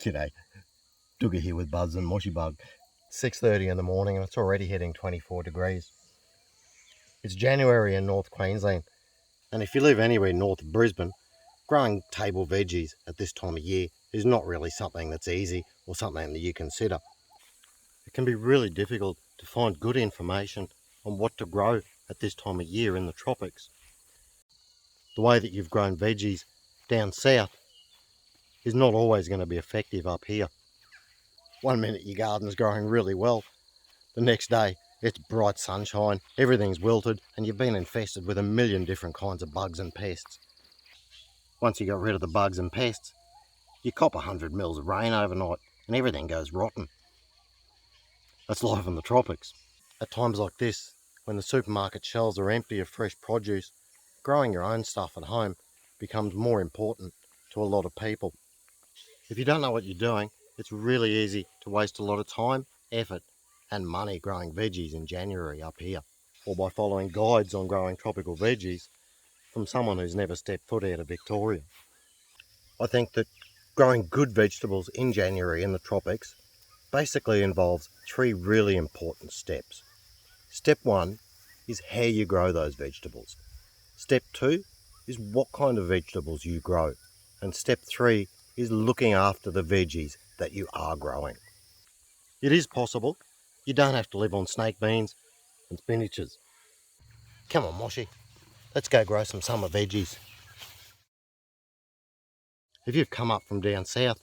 G'day, Dooga here with Buzz and Moshi Bug. 6:30 in the morning and it's already hitting 24 degrees. It's January in North Queensland, and if you live anywhere north of Brisbane, growing table veggies at this time of year is not really something that's easy or something that you consider. It can be really difficult to find good information on what to grow at this time of year in the tropics. The way that you've grown veggies down south is not always going to be effective up here. One minute your garden's growing really well, the next day it's bright sunshine, everything's wilted, and you've been infested with a million different kinds of bugs and pests. Once you got rid of the bugs and pests, you cop 100 mils of rain overnight and everything goes rotten. That's life in the tropics. At times like this, when the supermarket shelves are empty of fresh produce, growing your own stuff at home becomes more important to a lot of people. If you don't know what you're doing, it's really easy to waste a lot of time, effort and money growing veggies in January up here, or by following guides on growing tropical veggies from someone who's never stepped foot out of Victoria. I think that growing good vegetables in January in the tropics basically involves 3 really important steps. Step 1 is how you grow those vegetables. Step 2 is what kind of vegetables you grow. And step 3 is looking after the veggies that you are growing. It is possible. You don't have to live on snake beans and spinaches. Come on, Moshi, let's go grow some summer veggies. If you've come up from down south,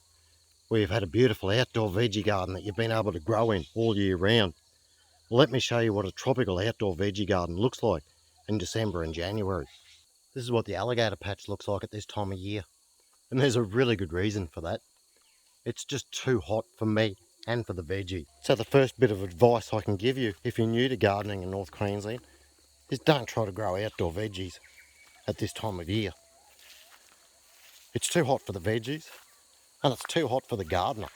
where you've had a beautiful outdoor veggie garden that you've been able to grow in all year round, let me show you what a tropical outdoor veggie garden looks like in December and January. This is what the alligator patch looks like at this time of year. And there's a really good reason for that. It's just too hot for me and for the veggie. So the first bit of advice I can give you if you're new to gardening in North Queensland is don't try to grow outdoor veggies at this time of year. It's too hot for the veggies and it's too hot for the gardener.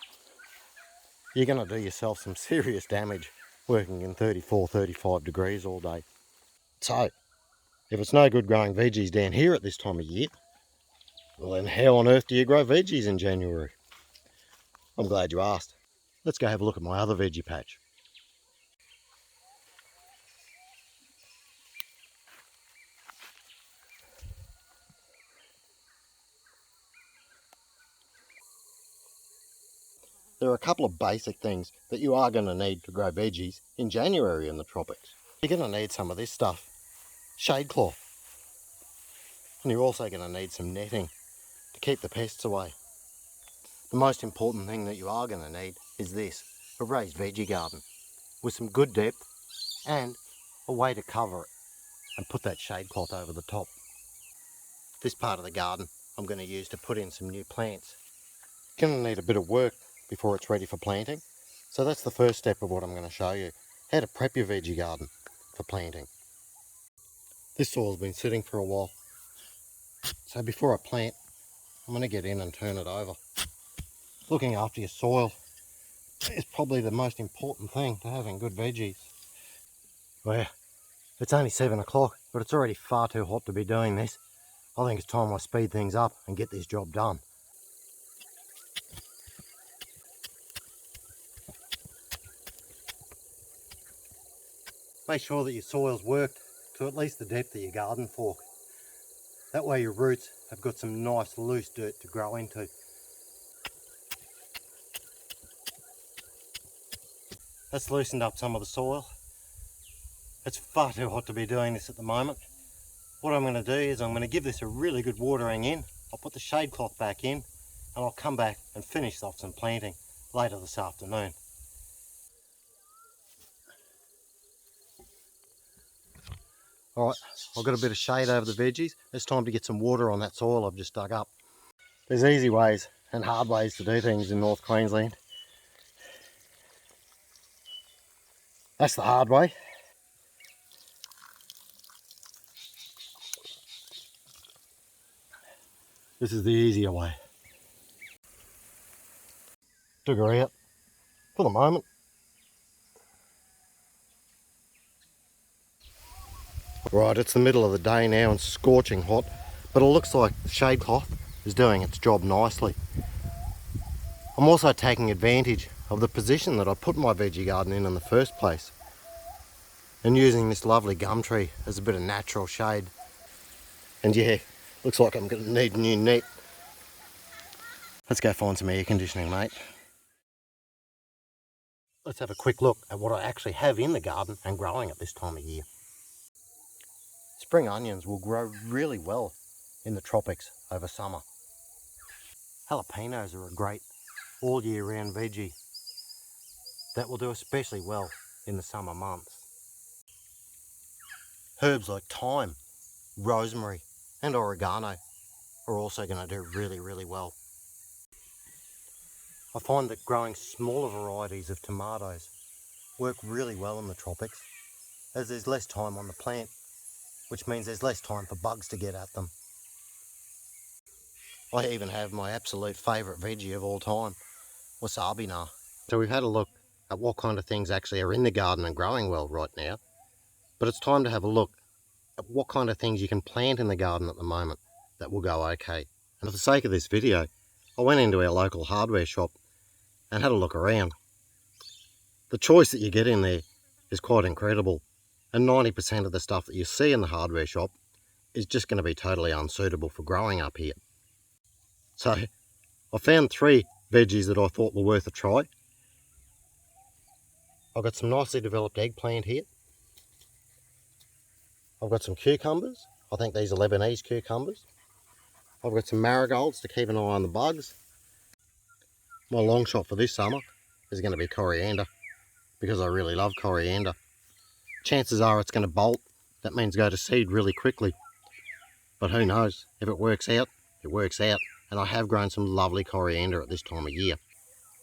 You're going to do yourself some serious damage working in 34, 35 degrees all day. So if it's no good growing veggies down here at this time of year, well then how on earth do you grow veggies in January? I'm glad you asked. Let's go have a look at my other veggie patch. There are a couple of basic things that you are going to need to grow veggies in January in the tropics. You're going to need some of this stuff, shade cloth. And you're also going to need some netting to keep the pests away. The most important thing that you are going to need is this, a raised veggie garden with some good depth and a way to cover it and put that shade cloth over the top. This part of the garden I'm going to use to put in some new plants. You're going to need a bit of work before it's ready for planting. So that's the first step of what I'm going to show you, how to prep your veggie garden for planting. This soil's been sitting for a while. So before I plant, I'm going to get in and turn it over. Looking after your soil is probably the most important thing to having good veggies. Well, it's only 7 o'clock, but it's already far too hot to be doing this. I think it's time I speed things up and get this job done. Make sure that your soil's worked to at least the depth of your garden fork. That way your roots have got some nice loose dirt to grow into. That's loosened up some of the soil. It's far too hot to be doing this at the moment. What I'm going to do is I'm going to give this a really good watering in. I'll put the shade cloth back in and I'll come back and finish off some planting later this afternoon. Alright, I've got a bit of shade over the veggies. It's time to get some water on that soil I've just dug up. There's easy ways and hard ways to do things in North Queensland. That's the hard way. This is the easier way. Dig her out for the moment. Right, it's the middle of the day now and scorching hot, but it looks like the shade cloth is doing its job nicely. I'm also taking advantage of the position that I put my veggie garden in the first place, and using this lovely gum tree as a bit of natural shade. And yeah, looks like I'm going to need a new net. Let's go find some air conditioning, mate. Let's have a quick look at what I actually have in the garden and growing at this time of year. Spring onions will grow really well in the tropics over summer. Jalapenos are a great all year round veggie that will do especially well in the summer months. Herbs like thyme, rosemary and oregano are also going to do really well. I find that growing smaller varieties of tomatoes work really well in the tropics, as there's less time on the plant, which means there's less time for bugs to get at them. I even have my absolute favourite veggie of all time, wasabi nut. So we've had a look at what kind of things actually are in the garden and growing well right now, but it's time to have a look at what kind of things you can plant in the garden at the moment that will go okay. And for the sake of this video, I went into our local hardware shop and had a look around. The choice that you get in there is quite incredible, and 90% of the stuff that you see in the hardware shop is just going to be totally unsuitable for growing up here. So I found 3 veggies that I thought were worth a try. I've got some nicely developed eggplant here. I've got some cucumbers. I think these are Lebanese cucumbers. I've got some marigolds to keep an eye on the bugs. My long shot for this summer is going to be coriander, because I really love coriander. Chances are it's going to bolt. That means go to seed really quickly. But who knows? If it works out, it works out. And I have grown some lovely coriander at this time of year.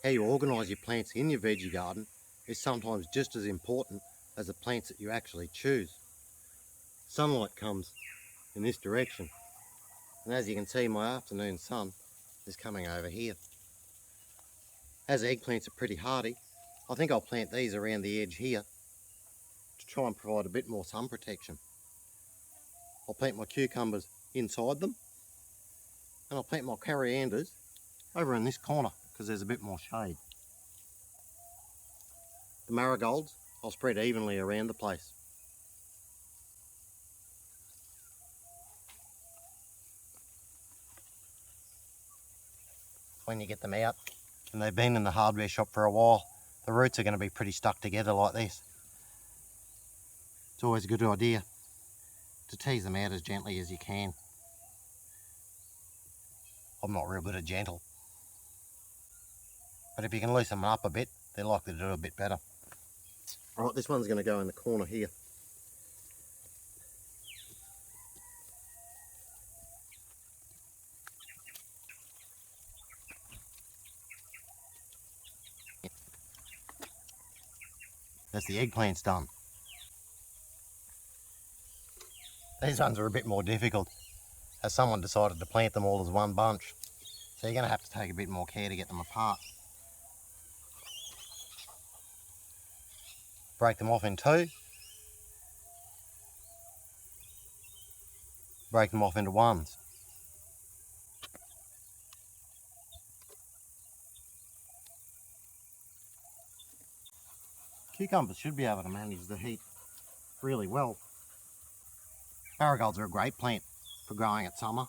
How you organise your plants in your veggie garden is sometimes just as important as the plants that you actually choose. Sunlight comes in this direction, and as you can see, my afternoon sun is coming over here. As eggplants are pretty hardy, I think I'll plant these around the edge here to try and provide a bit more sun protection. I'll plant my cucumbers inside them, and I'll plant my corianders over in this corner because there's a bit more shade. The marigolds I'll spread evenly around the place. When you get them out and they've been in the hardware shop for a while, the roots are going to be pretty stuck together like this. It's always a good idea to tease them out as gently as you can. I'm not real good at gentle, but if you can loosen them up a bit, they're likely to do a bit better. Alright, this one's going to go in the corner here. That's the eggplants done. These ones are a bit more difficult, as someone decided to plant them all as one bunch. So you're going to have to take a bit more care to get them apart. Break them off in 2. Break them off into 1s. Cucumbers should be able to manage the heat really well. Marigolds are a great plant for growing at summer.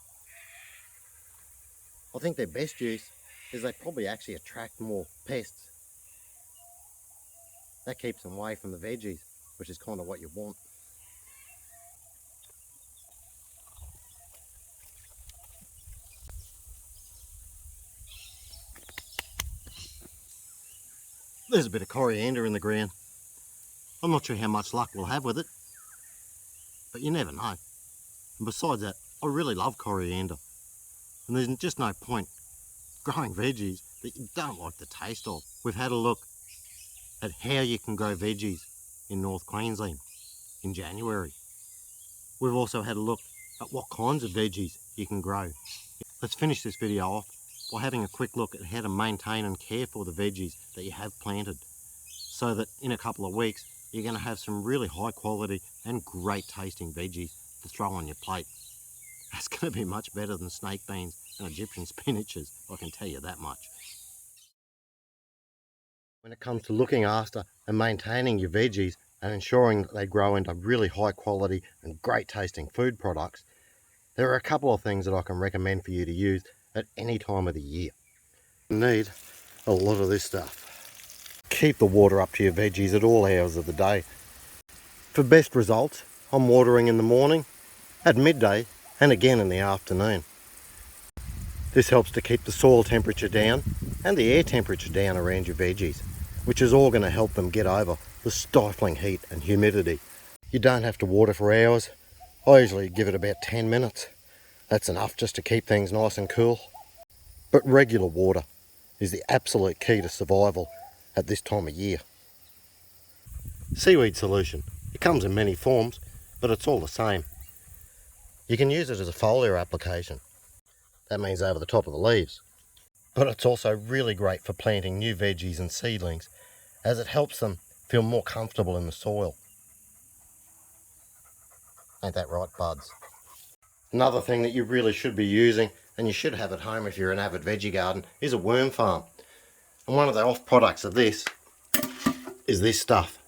I think their best use is they probably actually attract more pests. That keeps them away from the veggies, which is kind of what you want. There's a bit of coriander in the ground. I'm not sure how much luck we'll have with it, but you never know. And besides that, I really love coriander, and there's just no point growing veggies that you don't like the taste of. We've had a look at how you can grow veggies in North Queensland in January. We've also had a look at what kinds of veggies you can grow. Let's finish this video off by having a quick look at how to maintain and care for the veggies that you have planted, so that in a couple of weeks you're going to have some really high quality and great tasting veggies to throw on your plate. That's going to be much better than snake beans and Egyptian spinaches, I can tell you that much. When it comes to looking after and maintaining your veggies and ensuring that they grow into really high quality and great tasting food products, there are a couple of things that I can recommend for you to use at any time of the year. You need a lot of this stuff. Keep the water up to your veggies at all hours of the day. For best results, I'm watering in the morning, at midday, and again in the afternoon. This helps to keep the soil temperature down and the air temperature down around your veggies, which is all going to help them get over the stifling heat and humidity. You don't have to water for hours. I usually give it about 10 minutes. That's enough just to keep things nice and cool. But regular water is the absolute key to survival at this time of year. Seaweed solution. It comes in many forms, but it's all the same. You can use it as a foliar application. That means over the top of the leaves. But it's also really great for planting new veggies and seedlings, as it helps them feel more comfortable in the soil. Ain't that right, buds? Another thing that you really should be using, and you should have at home if you're an avid veggie garden, is a worm farm. And one of the off products of this is this stuff.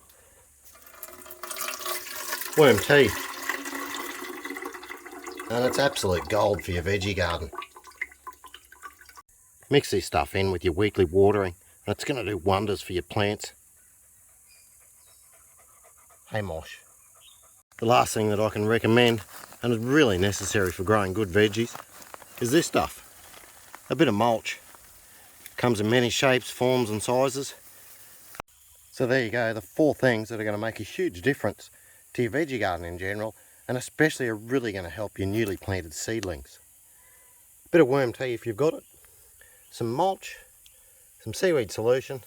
Worm tea. And it's absolute gold for your veggie garden. Mix this stuff in with your weekly watering, and it's going to do wonders for your plants. Hey Mosh. The last thing that I can recommend, and is really necessary for growing good veggies, is this stuff. A bit of mulch. Comes in many shapes, forms and sizes. So there you go, the 4 things that are going to make a huge difference to your veggie garden in general, and especially are really going to help your newly planted seedlings. A bit of worm tea if you've got it, some mulch, some seaweed solution,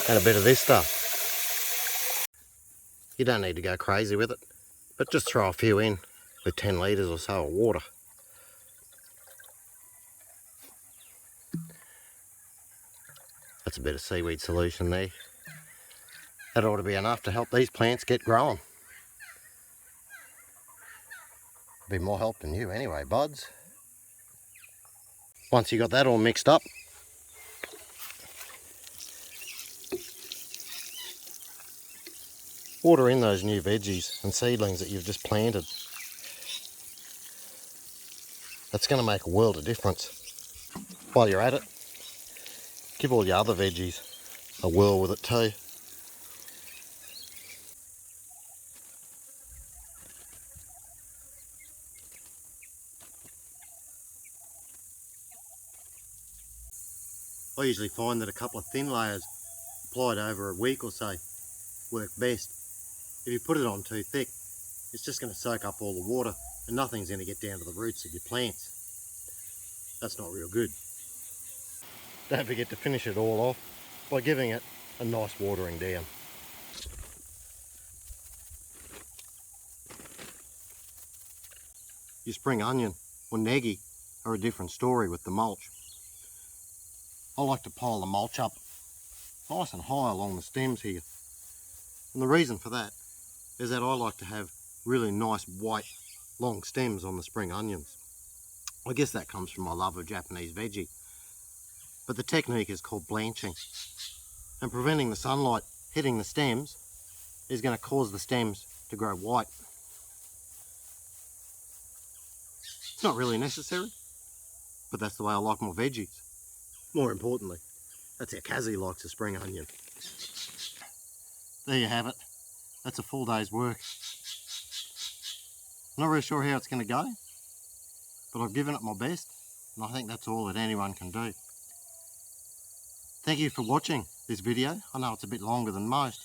and a bit of this stuff. You don't need to go crazy with it, but just throw a few in with 10 litres or so of water. That's a bit of seaweed solution there. That ought to be enough to help these plants get growing. Be more help than you anyway, buds. Once you got that all mixed up, water in those new veggies and seedlings that you've just planted. That's going to make a world of difference. While you're at it, give all your other veggies a whirl with it too. I usually find that a couple of thin layers applied over a week or so work best. If you put it on too thick, it's just going to soak up all the water and nothing's going to get down to the roots of your plants. That's not real good. Don't forget to finish it all off by giving it a nice watering down. Your spring onion or negi are a different story with the mulch. I like to pile the mulch up nice and high along the stems here. And the reason for that is that I like to have really nice white long stems on the spring onions. I guess that comes from my love of Japanese veggie. But the technique is called blanching. And preventing the sunlight hitting the stems is going to cause the stems to grow white. It's not really necessary, but that's the way I like my veggies. More importantly, that's how Kazzy likes a spring onion. There you have it. That's a full day's work. I'm not really sure how it's going to go, but I've given it my best, and I think that's all that anyone can do. Thank you for watching this video. I know it's a bit longer than most,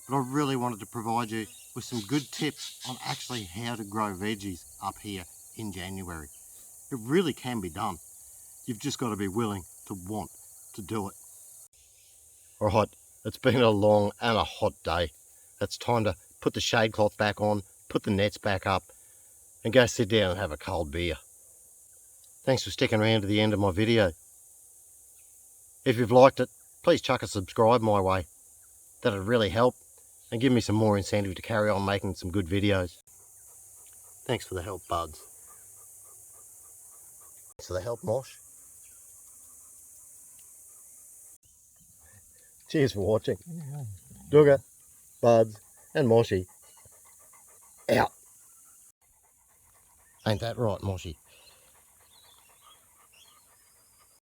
but I really wanted to provide you with some good tips on actually how to grow veggies up here in January. It really can be done. You've just got to be willing to want to do it. Alright, it's been a long and a hot day. It's time to put the shade cloth back on, put the nets back up, and go sit down and have a cold beer. Thanks for sticking around to the end of my video. If you've liked it, please chuck a subscribe my way. That'd really help and give me some more incentive to carry on making some good videos. Thanks for the help, buds. Thanks for the help, Mosh. Cheers for watching. Dugga, Buds, and Moshi out. Ain't that right, Moshi?